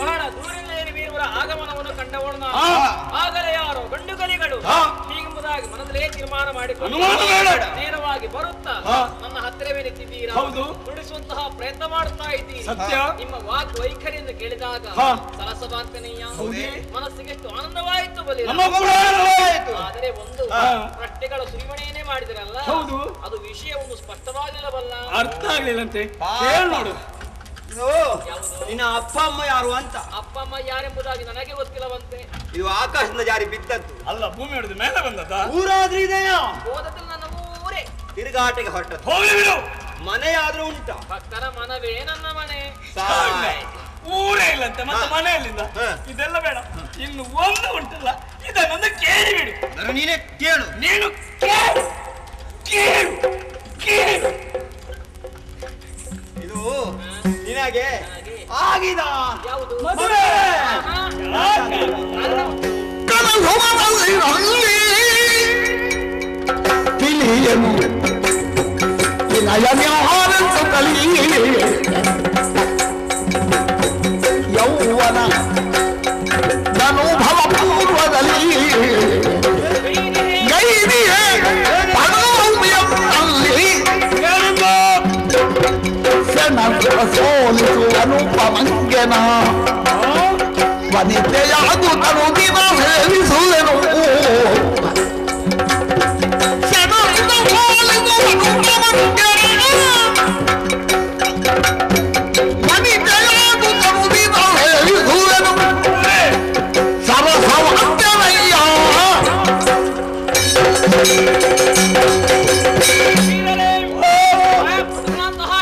ಬಹಳ ದೂರದಲ್ಲಿ ವೀರವರ ಆಗಮನವನ್ನು ಕಂಡವಳು ನಾನು. ಆಗಲೇ ಯಾರೋ ಗಂಡು ಕಲಿಗಳು ಹೀಗೆಂಬುದಾಗಿ ಮನದಲ್ಲೇ ತೀರ್ಮಾನ ಮಾಡಿಕೊಂಡು ನೇರವಾಗಿ ಬರುತ್ತಾ ನನ್ನ ಹತ್ತಿರವೇ ನಿಂತಿದ್ದೀರಾ, ನುಡಿಸುವಂತಹ ಪ್ರಯತ್ನ ಮಾಡುತ್ತಾ ಇದ್ದೀರಿ. ನಿಮ್ಮ ವಾಕ್ ವೈಖರಿಯನ್ನು ಕೇಳಿದಾಗ ಸರಸವಾಗ್ತನೆಯ ಮನಸ್ಸಿಗೆ ಎಷ್ಟು ಆನಂದವಾಯಿತು ಬಲಿರ. ಆದರೆ ಒಂದು ಪ್ರಶ್ನೆಗಳ ಸುರಿಮಣೆಯನ್ನೇ ಮಾಡಿದರಲ್ಲ, ಅದು ವಿಷಯವನ್ನು ಸ್ಪಷ್ಟವಾಗಿಲ್ಲವಲ್ಲ. ಅರ್ಥ ಆಗ್ಲಿಲ್ಲಂತೆ. ನೋಡು, ನಿನ್ನ ಅಪ್ಪ ಅಮ್ಮ ಯಾರು ಅಂತ. ಅಪ್ಪ ಅಮ್ಮ ಯಾರೆಂಬುದಾಗಿ ನನಗೆ ಗೊತ್ತಿಲ್ಲವಂತೆ. ಇದು ಆಕಾಶದಿಂದ ಜಾರಿ ಬಿದ್ದದ್ದು ಅಲ್ಲ, ಭೂಮಿ ಹಿಡಿದು ಮೇಲೆ ಬಂದದ. ಊರಾದ್ರೂ ಇದೆಯಾ? ಹೋದಲ್ಲಿ ನನ್ನ ಊರೇ. ತಿರುಗಾಟಕ್ಕೆ ಹೊರಟದ್ದು. ಹೋಗಿ ಬಿಡು. ಮನೆಯಾದ್ರೂ ಉಂಟ? ಭಕ್ತರ ಮನವೇ ನನ್ನ ಮನೆ. ಊರೇ ಇಲ್ಲಂತೆ, ಮತ್ತೆ ಮನೆಯಲ್ಲಿಂದ. ಇದೆಲ್ಲ ಬೇಡ, ಇನ್ನು ಒಂದು ಉಂಟಲ್ಲ, ಇದನ್ನೊಂದು ಕೇಳಿ ಬಿಡು. ನೀನೇ ಕೇಳು. ನೀನು ಕೇಳು ಕೇಳು ಕೇಳು. ಇದು ನಿನಗೆ ಆಗಿದ ಯಾವುದು? ಮದುವೆ. ತಿಳಿಯನು ವಿನಯನ್ಯಾರೆಂದು ಕಲಿ ಯೌವನ ಅನುಭವ ಪೂರ್ವದಲ್ಲಿ ಗೈರಿಯೇ ಪರಮೌಮ್ಯದಲ್ಲಿ ಸೋಲಿಸು ಅನುಪಮಂಗೆನ ವನಿತೆಯಾದು ತನುದಿನ ಸೇವಿಸುವೆನು.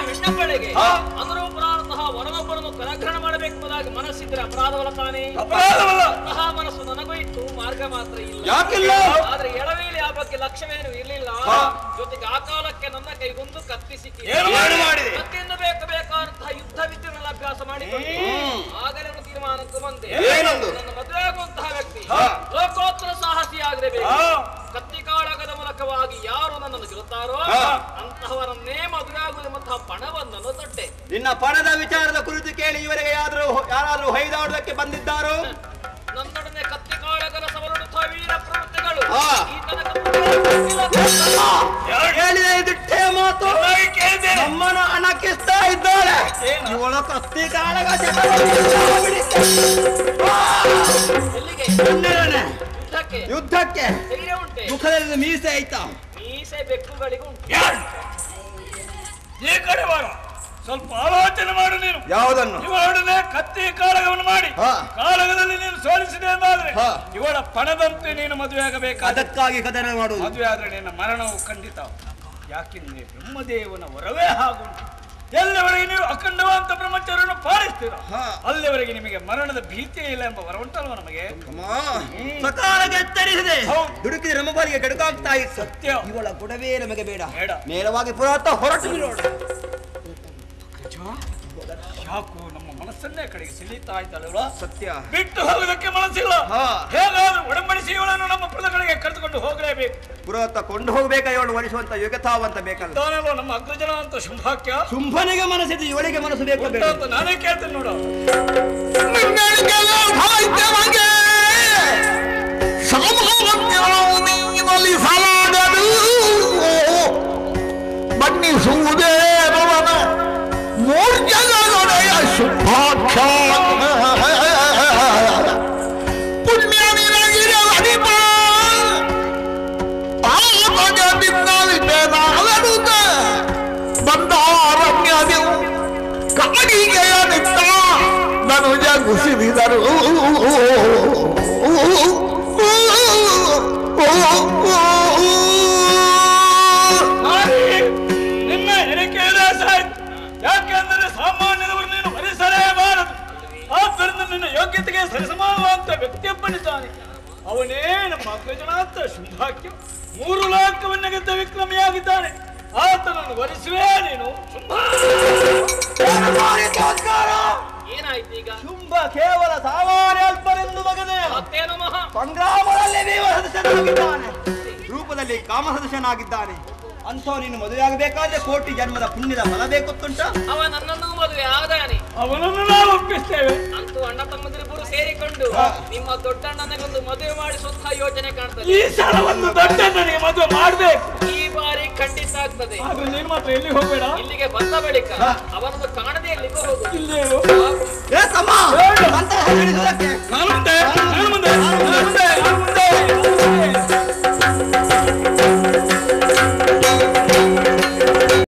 ಹೆಣ್ಣಪ್ಪಳೆಗೆ ಅನುರೂಪರಾದಂತಹ ವರನೊಬ್ಬರನ್ನು ಕಲಗ್ರಹಣ ಮಾಡಬೇಕೆಂಬುದಾಗಿ ಮನಸ್ಸಿದ್ರೆ ಅಪರಾಧವಲ್ಲ ತಾನೇ? ಅಂತಹ ಮನಸ್ಸು ನನಗೂ ಇತ್ತು, ಮಾರ್ಗ ಮಾತ್ರ ಇಲ್ಲ. ಯಾಕಿಲ್ಲ? ಆದ್ರೆ ಎಡವೇಲಿ ಆ ಬಗ್ಗೆ ಲಕ್ಷ್ಯವೇನು ಇರಲಿಲ್ಲ. ಜೊತೆಗೆ ಆ ಕಾಲಕ್ಕೆ ನನ್ನ ಕೈಗೊಂದು ಕತ್ತಿ ಸಿಕ್ಕಿದೆ. ಕತ್ತಿಯಿಂದ ಬೇಕಾದಂತಹ ಯುದ್ಧ ವಿದ್ಯೆಗಳನ್ನ ಅಭ್ಯಾಸ ಮಾಡಿಕೊಂಡು ಆಗಲೇ ಒಂದು ತೀರ್ಮಾನಕ್ಕೂ ಬಂದೆ. ನನ್ನ ಮದುವೆ ಆಗುವಂತಹ ವ್ಯಕ್ತಿ ಲೋಕೋತ್ತರ ಸಾಹಸಿ ಆಗಿರಬೇಕು. ಕತ್ತಿ ಕಾಳಗದ ಮೂಲಕವಾಗಿ ಯಾರು ನನ್ನನ್ನು ಗೆಲ್ಲುತ್ತಾರೋ ಅಂತಹವರನ್ನೇ ಮದುವೆ ಆಗುವಂತಹ ಪಣವನ್ನು ತೊಟ್ಟೆ. ನಿನ್ನ ಪಣದ ವಿಚಾರದ ಕುರಿತು ಕೇಳಿ ಇವರಿಗೆ ಯಾರಾದ್ರೂ ಹೊಯ್ದಾಡೋದಕ್ಕೆ ಬಂದಿದ್ದಾರೋ? ನನ್ನೊಡನೆ ಕತ್ತಿ ಕಾಳಗದ ಸವಲುತ್ತಾ ವೀರ ಪ್ರವೃತ್ತಿಗಳು ಈ ತನಕ ಹೇಳಿದ ದಿಟ್ಟೆ ಮಾತು ನಮ್ಮನ ಅಣಕಿಸ್ತಾ ಇದ್ದಾಳೆ. ಇವಳ ಕತ್ತಿ ಕಾಳಗ ಯುದ್ಧಕ್ಕೆ ಧೈರ್ಯ ಉಂಟೆ? ಮುಖದಲ್ಲಿ ಮೀಸೆ ಆಯ್ತಾ? ಮೀಸೆ ಬೆಕ್ಕುಗಳಿಗೂ ಉಂಟು. ಈ ಕಡೆ ಬಾರ, ಸ್ವಲ್ಪ ಆಲೋಚನೆ ಮಾಡು ನೀನು. ಯಾವುದನ್ನು? ಇವಳೊಡನೆ ಕತ್ತಿ ಕಾಳಗವನ್ನು ಮಾಡಿ ಕಾಳಗದಲ್ಲಿ ನೀನು ಸೋಲಿಸಿದೆ ಎಂದಾದ್ರೆ ಇವಳ ಪಣದಂತೆ ನೀನು ಮದುವೆ ಆಗಬೇಕು. ಅದಕ್ಕಾಗಿ ಕದನ ಮಾಡುವುದು. ಮದುವೆ ಆದ್ರೆ ನಿನ್ನ ಮರಣವು ಖಂಡಿತ. ಯಾಕೆಂದ್ರೆ ಬ್ರಹ್ಮದೇವನ ವರವೇ ಹಾಗುಂಟು. ಎಲ್ಲಿವರೆಗೆ ನೀವು ಅಖಂಡವಂತ ಬ್ರಹ್ಮಚರ್ಯವನ್ನು ಪಾಲಿಸ್ತೀರ ಅಲ್ಲಿವರೆಗೆ ನಿಮಗೆ ಮರಣದ ಭೀತಿಯೇ ಇಲ್ಲ ಎಂಬ ವರ ಉಂಟಲ್ವ ನಮಗೆ. ಸಕಾಲಕ್ಕೆ ಎತ್ತರಿಸಿದೆ. ದುಡುಕಿದ ರಮಬಾಲಿಗೆ ಗಡುಕಾಗ್ತಾ ಇತ್ತು. ಸತ್ಯ. ಇವಳ ಗುಡವೇ ನಮಗೆ ಬೇಡ. ಬೇಡ. ನೇರವಾಗಿ ಪುರಾತ ಹೊರಟು ಬಿಡೋಣ. ಯಾಕೋ ನಮ್ಮ ಮನಸ್ಸನ್ನೇ ಕಡೆಗೆ ಸೆಳೀತಾ ಇದ್ದಾಳೆ. ಸತ್ಯ. ಬಿಟ್ಟು ಹೋಗೋದಕ್ಕೆ ಮನಸ್ಸಿಲ್ಲ. ಹೇಗಾದ್ರೂ ಒಡಂಬಡಿಸಿ ಇವಳನ್ನು ನಮ್ಮ ಪುರದಗಳಿಗೆ ಕರೆದುಕೊಂಡು ಹೋಗಲೇಬೇಕು. ಪುರಾತ ಕೊಂಡು ಹೋಗ್ಬೇಕಾ ಇವಳು ವರಿಸುವಂತ ಯೋಗ್ಯತಾವಂತ ಬೇಕಲ್ಲ. ತಾನಲ್ವ ನಮ್ಮ ಅಗ್ರಜನ ಅಂತ ಶುಂಭಾಕ್ಯ. ಶುಂಭನಿಗೆ ಮನಸ್ಸಿದ್ದು ಇವಳಿಗೆ ಮನಸ್ಸು ಬೇಕು ಅಂತ ನಾನೇ ಕೇಳ್ತೇನೆ ನೋಡು. ಬಣ್ಣಿಸುವುದೇ ಮೂರ್ಜನೊಡೆಯ ಶುಭಾಕ್ಷ ಪುಣ್ಯ ನಿನಗಿರೆ ಅಡಿಪ ಆಮಗದಿನ್ನಲಿಪೇನಾಲಡುತ್ತ ಬಂದಾರಣ್ಯದಿ ಕಾಡಿಗೆಯ ನಿತ್ತ ನನುಜ ಗುಸಿರಿದರು. ನಿನ್ನ ಎಣಿಕೆಯಲ್ಲೇ ಸಾಯ್ತು. ಯಾಕೆಂದರೆ ಸಾಮಾನ್ಯದವರು ನೀನು ವರಿಸಲೇಬಾರದು. ಆದ್ದರಿಂದ ನಿನ್ನ ಯೋಗ್ಯತೆಗೆ ಸರಿಸಮಾನುವಂತ ವ್ಯಕ್ತಿಯೊಬ್ಬನಿದ್ದಾನೆ. ಅವನೇ ನಮ್ಮ ಅಗ್ರಜನಾಥ ಶುಂಭಾಕ್ಯ. 3 ಲೋಕವನ್ನು ಗೆದ್ದ ವಿಕ್ರಮಿಯಾಗಿದ್ದಾನೆ. ಆತನನ್ನು ವರಿಸುವೇ ನೀನು. ಏನಾಯ್ತು ಈಗ? ಶುಂಭ ಕೇವಲ ಸಾಮಾನ್ಯ ಅಲ್ಪರೆಂದು ಮಗನೇ ಮತ್ತೇನು ಮಹಾ ಸಂಗ್ರಾಮದಲ್ಲಿ ದೇವ ಸದಸ್ಯನಾಗಿದ್ದಾನೆ. ರೂಪದಲ್ಲಿ ಕಾಮ ಸದಸ್ಯನಾಗಿದ್ದಾನೆ. ಅಂಥವ್ ನೀನು ಮದುವೆ ಆಗಬೇಕಾದ್ರೆ ಕೋಟಿ ಜನ್ಮದ ಪುಣ್ಯದ ಫಲ ಬೇಕೊತ್ತುಂಟ. ಅವ ನನ್ನನ್ನು ಮದುವೆ ಆದಾನೆ, ಅವನನ್ನು ನಾವು ಒಪ್ಪಿಸ್ತೇವೆ. ಅಂತೂ ಅಣ್ಣ ತಮ್ಮಂದಿರಿಬ್ಬರು ಸೇರಿಕೊಂಡು ನಿಮ್ಮ ದೊಡ್ಡಣ್ಣನಿಗೊಂದು ಮದುವೆ ಮಾಡಿಸುವಂತಹ ಯೋಚನೆ ಕಾಣ್ತದೆ. ಈ ಸಲ ಒಂದು ದೊಡ್ಡ ನನಗೆ ಮದುವೆ ಮಾಡ್ಬೇಕು. ಈ ಬಾರಿ ಖಂಡಿತ ಆಗ್ತದೆ. ಆದ್ರೆ ನೀನು ಮಾತ್ರ ಎಲ್ಲಿ ಹೋಗ್ಬೇಡ. ಇಲ್ಲಿಗೆ ಬಂದ ಬಳಿಕ ಅವನನ್ನು ಕಾಣದೆ ಎಲ್ಲಿಗೂ ಹೋಗುದು. ಇಲ್ಲೇ ಇರು. ಏ ತಮ್ಮ ಅಂತ ಹೇಳಿಸುವುದಕ್ಕೆ ನಾನುಂಟೆ.